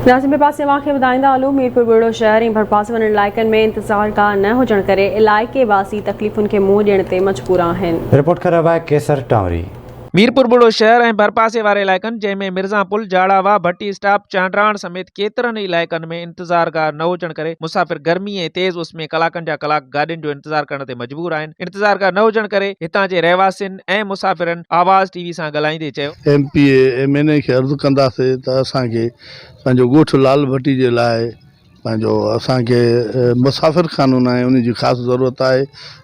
नाज़िम पासे खे ॿुधाईंदा हलूं मीरपुर बुढ़ो शहर ऐं भरपासे वञण इलाइक़नि में इंतज़ार गाह न हुजण करे इलाइक़े वासी तकलीफ़ुनि खे मुंहुं ॾियण ते मजबूर आहिनि। रिपोर्ट कर रहा है केसर टावरी। मीरपुर बुढ़ो शहर ऐं भरपासे वारे इलाइक़नि जंहिंमें मिर्ज़ापुल, जाड़ावा, भट्टी स्टॉप, चांडराण समेत केतिरनि इलाइक़नि में इंतज़ार गाह न हुजण करे मुसाफ़िर गर्मी ऐं तेज़ उस में कलाकनि जा कलाक गाॾियुनि जो इंतज़ार करण ते मजबूर आहिनि। इंतज़ार गाह न हुजण करे हितां जे रहवासियुनि ऐं मुसाफ़िरनि आवाज़ टीवी सां ॻाल्हाईंदे चयो, MPA खे अर्ज़ु कंदासीं त असांखे पंहिंजो ॻोठु लाल भट्टी जे लाइ पंहिंजो असांखे मुसाफ़िर खानो न आहे, उन जी ख़ासि ज़रूरत आहे।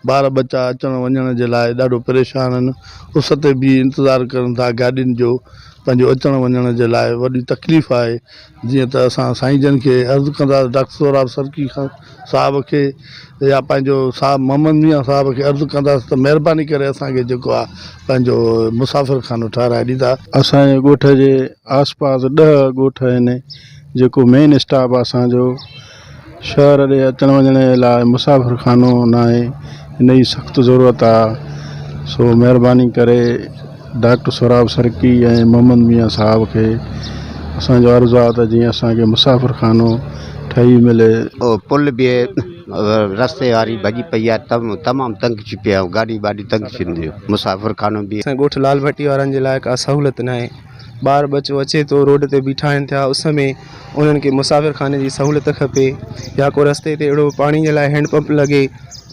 ॿार बच्चा अचण वञण जे लाइ ॾाढो परेशान आहिनि, उस ते बि इंतज़ारु कनि था गाॾियुनि जो, पंहिंजो अचण वञण जे लाइ वॾी तकलीफ़ आहे। जीअं त असां साईं जन खे अर्ज़ु कंदासीं, डॉक्टर सोराब सरकी खां साहब खे या पंहिंजो साहब मोहम्मद मियां साहब खे अर्ज़ु कंदासीं त महिरबानी करे असांखे जेको आहे पंहिंजो मुसाफ़िर खानो ठाराए ॾींदा। असांजे ॻोठ जे आसपास 10 ॻोठ आहिनि जेको मेन स्टॉप आहे असांजो। शहर ॾे अचण वञण जे लाइ मुसाफ़िर खानो न आहे, हिन जी सख़्तु ज़रूरत आहे। सो महिरबानी करे डॉक्टर सोराब सरकी ऐं मोहम्मद मियां साहब खे असांजो अर्ज़ु आहे त जीअं असांखे मुसाफ़िर खानो ठही मिले। पुल बि रस्ते वारी भॼी पई आहे, तमामु तंग थी पिया, गाॾी वाॾी तंग थींदी, मुसाफ़िर खानो बि। असांजे ॻोठ लाल भट्टी वारनि जे लाइ का सहूलियत न आहे। ॿार बच्चो अचे थो रोड ते बीठा आहिनि थिया उस में, उन्हनि खे मुसाफ़िर खाने जी सहूलियत खपे, या को रस्ते ते अहिड़ो पाणी जे लाइ हैंडपंप लॻे,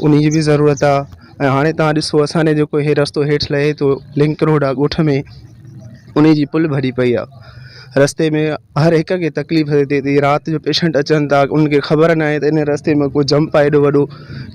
उन जी बि ज़रूरत आहे। ऐं हाणे तव्हां ॾिसो असांजे जेको हे रस्तो हेठि लहे थो लिंक रोड आहे ॻोठ में, उन जी पुल भरी पई आहे। रस्ते में हर हिक खे तकलीफ़ थिए थी, राति जो पेशेंट अचनि था, उनखे ख़बर न आहे त इन रस्ते में को जंप आहे एॾो वॾो,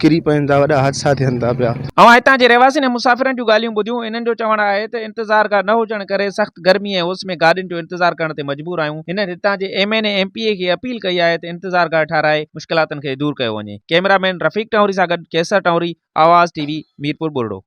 किरी पवनि था, वॾा हादसा थियनि था पिया। हितां जे रहवासियुनि ऐं मुसाफ़िरनि जूं ॻाल्हियूं ॿुधियूं। इन्हनि जो चवणु आहे त इंतज़ार गाह न हुजण करे सख़्त गर्मी ऐं उस में गाॾियुनि जो इंतज़ार करण ते मजबूर आहियूं। हिननि हितां जे MN ऐं MPA खे अपील कई आहे त इंतज़ार गाह ठाराए मुश्किलातुनि खे दूर कयो वञे। कैमरामैन रफ़ीक टावरी सां गॾु केसर टावरी, आवाज़ TV, मीरपुर बुढ़ो।